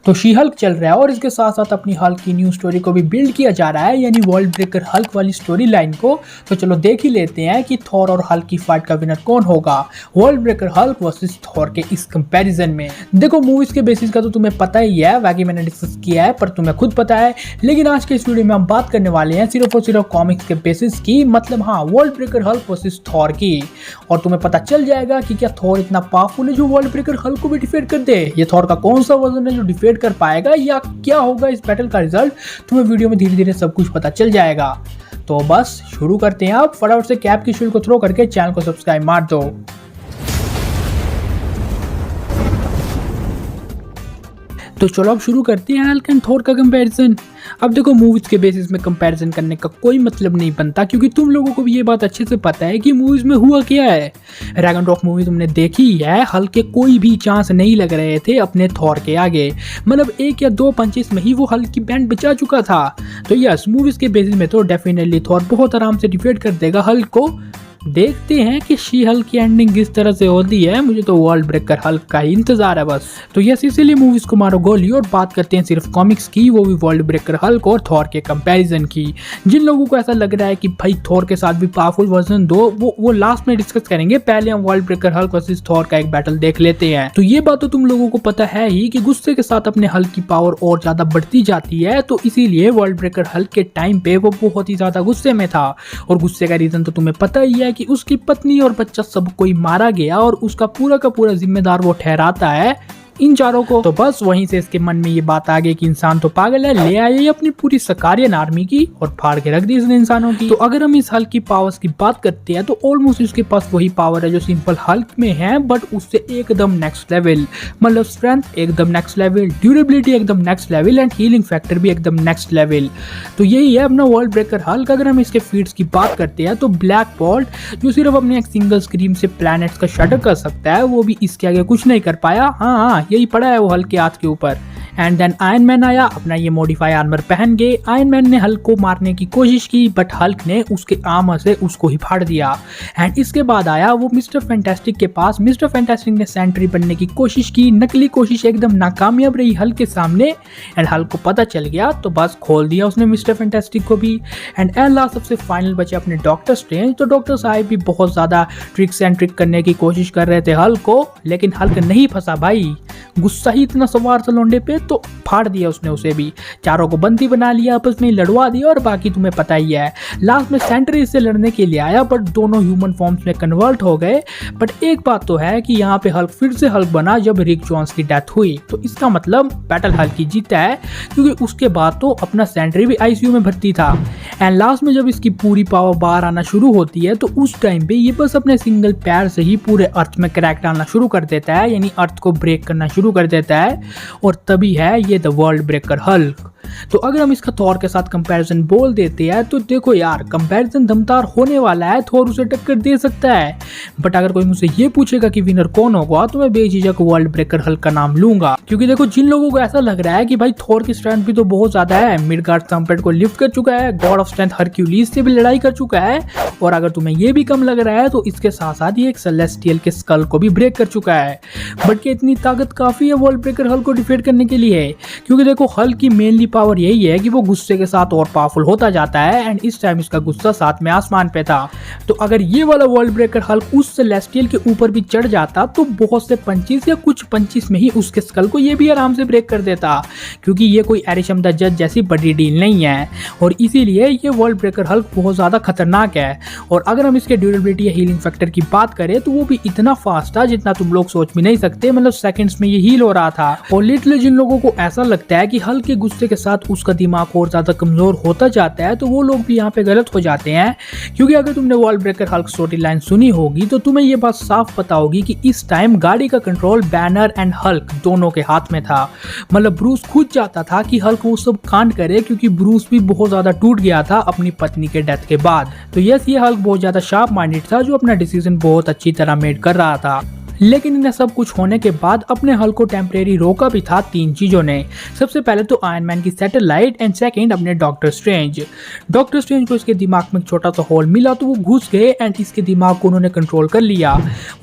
तो she Hulk चल रहा है और इसके साथ साथ अपनी हल्क की न्यू स्टोरी को भी बिल्ड किया जा रहा है, यानी वर्ल्ड ब्रेकर हल्क वाली स्टोरी लाइन को। तो चलो देख ही लेते हैं कि थॉर और हल्क की फाइट का विनर कौन होगा, world breaker Hulk versus Thor के इस कंपैरिजन में। देखो मूवीज के बेसिस का तो तुम्हें पता ही है, बाकी मैंने डिस्कस किया है पर तुम्हें खुद पता है, लेकिन आज के इस वीडियो में हम बात करने वाले हैं सिर्फ और सिर्फ कॉमिक्स के बेसिस की, मतलब हाँ world breaker Hulk versus Thor की। और तुम्हें पता चल जाएगा कि क्या थॉर इतना पावरफुल है जो वर्ल्ड ब्रेकर हल्क को भी डिफीट कर दे, ये थॉर का कौन सा वर्जन है जो डिफीट कर पाएगा, या क्या होगा इस बैटल का रिजल्ट, तुम्हें वीडियो में धीरे धीरे सब कुछ पता चल जाएगा। तो बस शुरू करते हैं। आप फटाफट से कैप की शील्ड को थ्रो करके चैनल को सब्सक्राइब मार दो। तो चलो अब शुरू करते हैं हल्क एंड थॉर का कंपैरिजन। अब देखो मूवीज के बेसिस में कंपैरिजन करने का कोई मतलब नहीं बनता, क्योंकि तुम लोगों को भी ये बात अच्छे से पता है कि मूवीज में हुआ क्या है। रैग्नारोक मूवी तुमने देखी है, हल्क के कोई भी चांस नहीं लग रहे थे अपने थॉर के आगे, मतलब 1 या 2 पंचेस में ही वो हल्क की बैंड बचा चुका था। तो यस मूवीज के बेसिस में तो डेफिनेटली थॉर बहुत आराम से डिफीट कर देगा हल्क को। देखते हैं कि शी हल्क की एंडिंग किस तरह से होती है, मुझे तो वर्ल्ड ब्रेकर हल्क का ही इंतजार है बस। तो यस इसीलिए मूवीज को मारो गोली और बात करते हैं सिर्फ कॉमिक्स की, वो भी वर्ल्ड ब्रेकर हल्क और थॉर के कंपैरिजन की। जिन लोगों को ऐसा लग रहा है कि भाई थॉर के साथ भी पावरफुल वर्जन दो, वो लास्ट में डिस्कस करेंगे, पहले हम world breaker Hulk versus Thor का एक बैटल देख लेते हैं। तो ये बात तो तुम लोगों को पता है ही कि गुस्से के साथ अपने हल्क की पावर और ज्यादा बढ़ती जाती है, तो इसीलिए वर्ल्ड ब्रेकर हल्क के टाइम पे वो बहुत ही ज्यादा गुस्से में था। और गुस्से का रीजन तो तुम्हें पता ही है कि उसकी पत्नी और बच्चा सब कोई मारा गया और उसका पूरा का पूरा जिम्मेदार वो ठहराता है इन चारों को। तो बस वहीं से इसके मन में ये बात आ गई कि इंसान तो पागल है, ले आए अपनी पूरी सकारियन आर्मी की और फाड़ के रख दी इसने इंसानों की। तो अगर हम इस हल्क की पावर्स की बात करते हैं तो ऑलमोस्ट इसके पास वही पावर है जो सिंपल हल्क में है, बट उससे एकदम नेक्स्ट लेवल, मतलब स्ट्रेंथ एकदम नेक्स्ट लेवल, ड्यूरेबिलिटी एकदम next level and healing factor भी एकदम नेक्स्ट लेवल। तो यही है अपना वर्ल्ड ब्रेकर हल्क। अगर हम इसके फीट्स की बात करते हैं तो ब्लैक बोल्ट जो सिर्फ अपने एक सिंगल स्क्रीम से प्लैनेट्स का शटर कर सकता है, वो भी इसके आगे कुछ नहीं कर पाया। हाँ यही पड़ा है वो हल्क के हाथ के ऊपर। एंड देन आयरन मैन आया, अपना ये मॉडिफाई आर्मर पहन के आयरन मैन ने हल्क को मारने की कोशिश की, बट हल्क ने उसके आर्मर से उसको ही फाड़ दिया। एंड इसके बाद आया वो मिस्टर फैंटास्टिक के पास। मिस्टर फैंटास्टिक ने सेंट्री बनने की कोशिश की, नकली कोशिश एकदम नाकामयाब रही हल्क के सामने। एंड हल्क को पता चल गया तो बस खोल दिया उसने मिस्टर फैंटास्टिक को भी। एंड लास्ट सबसे फाइनल बचे अपने डॉक्टर स्ट्रेंज। तो डॉक्टर साहब भी बहुत ज्यादा ट्रिक्स एंड ट्रिक करने की कोशिश कर रहे थे हल्क को, लेकिन हल्क नहीं फंसा भाई, गुस्सा ही इतना सवार था लोंडे पे, तो फाड़ दिया उसने उसे भी। चारों को बंदी बना लिया, आपस में लड़वा दिया और बाकी तुम्हें पता ही है। लास्ट में सेंट्री इससे लड़ने के लिए आया, बट दोनों ह्यूमन फॉर्म्स में कन्वर्ट हो गए। बट एक बात तो है कि यहाँ पे हल्क फिर से हल्क बना जब रिक जोन्स की डेथ हुई, तो इसका मतलब बैटल हल्क की जीता है, क्योंकि उसके बाद तो अपना सेंट्री भी आईसीयू में भर्ती था। एंड लास्ट में जब इसकी पूरी पावर बाहर आना शुरू होती है तो उस टाइम पे ये बस अपने सिंगल पैर से ही पूरे अर्थ में क्रैक डालना शुरू कर देता है, यानी अर्थ को ब्रेक करना शुरू कर देता है, और तभी है ये द वर्ल्ड ब्रेकर हल्क। तो अगर हम इसका थॉर के साथ कंपैरिजन बोल देते हैं तो देखो यार कंपैरिजन दमदार होने वाला है, थॉर उसे टक्कर दे सकता है। बट अगर कोई मुझसे ये पूछेगा कि विनर कौन होगा तो मैं बेझिझक वर्ल्ड ब्रेकर हल्क का नाम लूंगा, क्योंकि देखो जिन लोगों को ऐसा लग रहा है कि भाई थॉर की स्ट्रेंथ भी तो बहुत ज्यादा है, मिडगार्ड थंपेट को लिफ्ट कर चुका है, गॉड ऑफ स्ट्रेंथ हरक्यूलिस से भी लड़ाई कर चुका है, और अगर तुम्हें ये भी कम लग रहा है तो इसके साथ साथ ये एक सेलेस्टियल के स्कल को भी ब्रेक कर चुका है। बट क्या इतनी ताकत काफी है वर्ल्ड ब्रेकर हल्क को डिफीट करने के लिए? क्योंकि देखो हल्क की मेनली पावर यही है कि वो गुस्से के साथ और पावरफुल होता जाता है, एंड इस टाइम इसका गुस्सा साथ में आसमान पे था। तो अगर ये वाला वर्ल्ड ब्रेकर हल्क उस सेलेस्टियल के ऊपर भी चढ़ जाता तो बहुत से पंचेस या कुछ पंचेस में ही उसके स्कल को ये भी आराम से ब्रेक कर देता, क्योंकि ये कोई एरिशम द जज जैसी बड़ी डील नहीं है, और इसीलिए ये वर्ल्ड ब्रेकर हल्क बहुत ज्यादा खतरनाक है। और अगर हम इसके ड्यूरेबिलिटी या हीलिंग फैक्टर की बात करें तो वो भी इतना फास्ट था जितना तुम लोग सोच भी नहीं सकते, मतलब सेकंड्स में ये हील हो रहा था। और लिटरली जिन लोगों को ऐसा लगता है कि हल्क के गुस्से के साथ उसका दिमाग और ज्यादा कमजोर होता जाता है तो वो लोग भी यहाँ पे गलत हो जाते हैं, क्योंकि अगर तुमने world breaker Hulk story line सुनी होगी तो तुम्हें ये बात साफ पता होगी कि इस टाइम गाड़ी का कंट्रोल बैनर एंड हल्क दोनों के हाथ में था। मतलब ब्रूस खुद चाहता था कि हल्क वो सब कांड करे, क्योंकि ब्रूस भी बहुत ज्यादा टूट गया था अपनी पत्नी के डेथ के बाद। तो यस ये हल्क बहुत ज्यादा शार्प माइंडेड था जो अपना डिसीजन बहुत अच्छी तरह मेड कर रहा था। लेकिन इन्हें सब कुछ होने के बाद अपने हल्क को टेम्परेरी रोका भी था 3 चीजों ने। सबसे पहले तो आयरन मैन की सैटेलाइट एंड सेकंड अपने डॉक्टर स्ट्रेंज को इसके दिमाग में एक छोटा सा होल मिला तो वो घुस गए एंड इसके दिमाग को उन्होंने कंट्रोल कर लिया।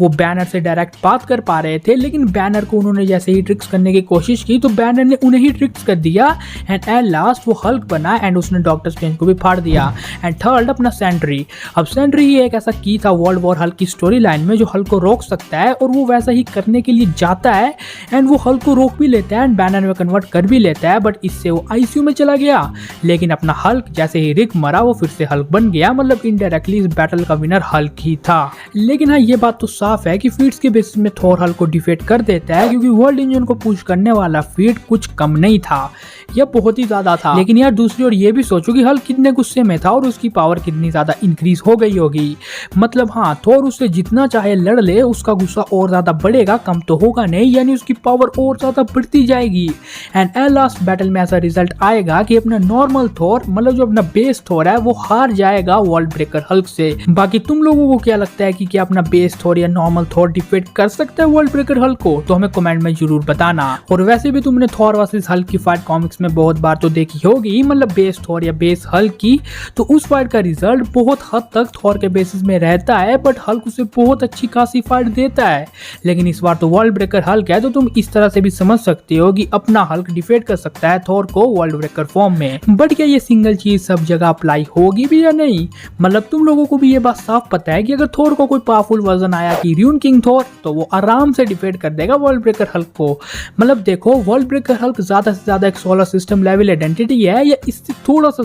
वो बैनर से डायरेक्ट बात कर पा रहे थे, लेकिन बैनर को उन्होंने जैसे ही ट्रिक्स करने की कोशिश की तो बैनर ने उन्हें ही ट्रिक्स कर दिया एंड एट लास्ट वो हल्क बना एंड उसने डॉक्टर स्ट्रेंज को भी फाड़ दिया। एंड थर्ड अपना सेंट्री। अब सेंट्री ही एक ऐसा की था वर्ल्ड वॉर हल्क की स्टोरी लाइन में जो हल्क को रोक सकता है और वो वैसा ही करने के लिए जाता है एंड वो हल्क को रोक भी लेता है एंड बैनर में कन्वर्ट कर भी लेता है, बट इससे वो आईसीयू में चला गया। लेकिन अपना हल्क जैसे ही रिक मरा वो फिर से हल्क बन गया, मतलब इनडायरेक्टली इस बैटल का विनर हल्क ही था। लेकिन हाँ ये बात तो साफ है कि फीट्स के बेसिस में थॉर हल्क को डिफीट कर देता है, क्योंकि वर्ल्ड इंजन को पुश करने वाला फीट कुछ कम नहीं था, यह बहुत ही ज्यादा था। लेकिन यार दूसरी ओर ये भी सोचो कि हल्क कितने गुस्से में था और उसकी पावर कितनी ज्यादा इंक्रीज हो गई होगी। मतलब हाँ थॉर उससे जितना चाहे लड़ ले उसका गुस्सा और ज्यादा बढ़ेगा, कम तो होगा नहीं, यानी उसकी पावर और ज्यादा बढ़ती जाएगी। एंड एट लास्ट बैटल में ऐसा रिजल्ट आएगा कि अपना नॉर्मल थॉर मतलब जो अपना बेस थॉर है वो हार जाएगा वर्ल्ड ब्रेकर हल्क से। बाकी तुम लोगों को क्या लगता है कि क्या अपना बेस थॉर या नॉर्मल थॉर डिफीट कर सकता है वर्ल्ड ब्रेकर हल्क को? तो हमें कमेंट में जरूर बताना। और वैसे भी तुमने थॉर वर्सेस हल्क की फाइट कॉमिक्स में बहुत बार तो देखी होगी, मतलब बेस थॉर या बेस हल्क की, तो उस फाइट का रिजल्ट बहुत हद तक थॉर के बेसिस में रहता है, बट हल्क उसे बहुत अच्छी खासी फाइट देता है। लेकिन इस बार तो वर्ल्ड ब्रेकर हल्क है, तो तुम इस तरह से भी समझ सकते हो कि अपना हल्क डिफीट कर सकता है थॉर को वर्ल्ड ब्रेकर फॉर्म में। बट क्या ये सिंगल चीज सब जगह अप्लाई होगी भी या नहीं? मतलब तुम लोगों को भी ये बात साफ पता है कि अगर थॉर को कोई पावरफुल वर्जन आया कि र्यून किंग थॉर, तो वो आराम से डिफीट कर देगा वर्ल्ड ब्रेकर हल्क को। मतलब देखो वर्ल्ड ब्रेकर हल्क ज्यादा से ज्यादा एक सोलर सिस्टम लेवल आइडेंटिटी है या इससे थोड़ा सा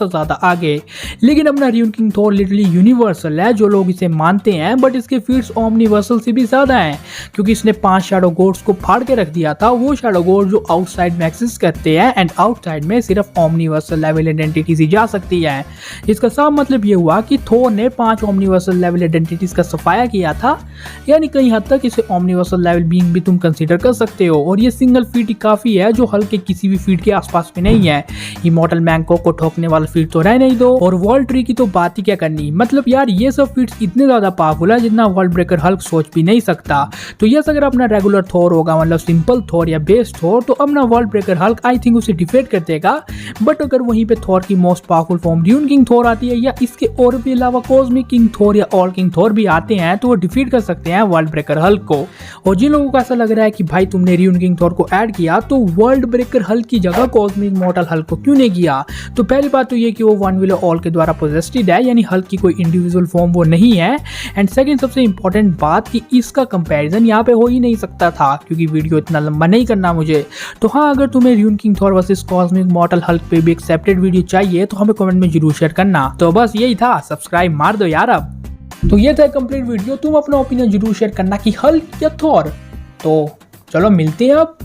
ज्यादा आगे। लेकिन अपना ruin king Thor literally universal है, जो लोग इसे मानते हैं, बट इसके फीट्स ओमनिवर्सल से भी ज्यादा हैं, क्योंकि इसने 5 शैडो गॉड्स को फाड़ के रख दिया था। वो शैडो गॉड जो आउटसाइड में एक्सिस्ट करते हैं एंड आउटसाइड में सिर्फ ओमनिवर्सल लेवल आइडेंटिटीज ही जा सकती है। इसका साफ मतलब ये हुआ कि थॉर ने 5 ओमनिवर्सल लेवल आइडेंटिटीज का सफाया किया था, यानी कई हद तक इसे ओमनिवर्सल लेवल बीइंग भी तुम कंसीडर कर सकते हो। और ये सिंगल फीट ही काफी है, जो हल्क के किसी भी फीट के आसपास में नहीं है। इमॉर्टल मैंको को ठोकने वाला फीट तो रह नहीं दो, और वर्ल्ड ट्री की तो बात ही क्या करनी। मतलब यार ये सब फीट्स इतने ज्यादा पावरफुल है जितना वर्ल्ड ब्रेकर हल्क सोच भी नहीं सकता। तो यस अगर अपना रेगुलर थॉर होगा, मतलब सिंपल थॉर या बेस थॉर, तो अपना world breaker Hulk I think उसे डिफीट कर देगा। बट अगर वहीं पे थॉर की most powerful form ruin king Thor आती है, या इसके और भी अलावा कॉस्मिक किंग थॉर या ऑल किंग थॉर भी आते हैं, तो वो डिफीट कर सकते हैं वर्ल्ड ब्रेकर हल्क को। और जिन लोगों को ऐसा लग रहा है कि भाई तुमने र्यून किंग थॉर को ऐड किया तो वर्ल्ड ब्रेकर हल्क की जगह कॉस्मिक मॉर्टल हल्क को क्यों नहीं किया, तो पहली बात तो ये कि वो वन विल ऑल के द्वारा पोजेस्टेड है, यानी हल्क की कोई इंडिविजुअल फॉर्म वो नहीं है। एंड सेकंड सबसे इंपॉर्टेंट बात कि इसका कंपैरिजन यहाँ पे हो ही नहीं सकता था, क्योंकि वीडियो इतना लंबा नहीं करना मुझे। तो हाँ अगर तुम्हें ruin king Thor versus cosmic मॉर्टल Hulk पे भी एक्सेप्टेड वीडियो चाहिए तो हमें कमेंट में जरूर शेयर करना। तो बस यही था, सब्सक्राइब मार दो यार अब। तो ये था कंप्लीट वीडियो, तुम अपना ओपिनियन जरूर शेयर करना कि हल्क या थॉर। तो चलो मिलते हैं अब।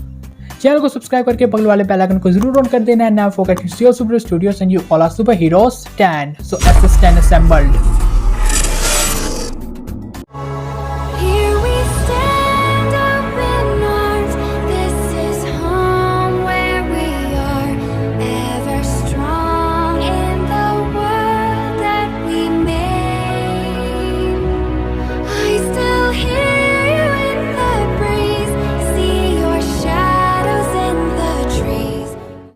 चैनल को सब्सक्राइब करके बगल वाले बेल आइकन को जरूर ऑन कर देना। And now forget to see your super studios and you all are super heroes stand, so S stand assembled.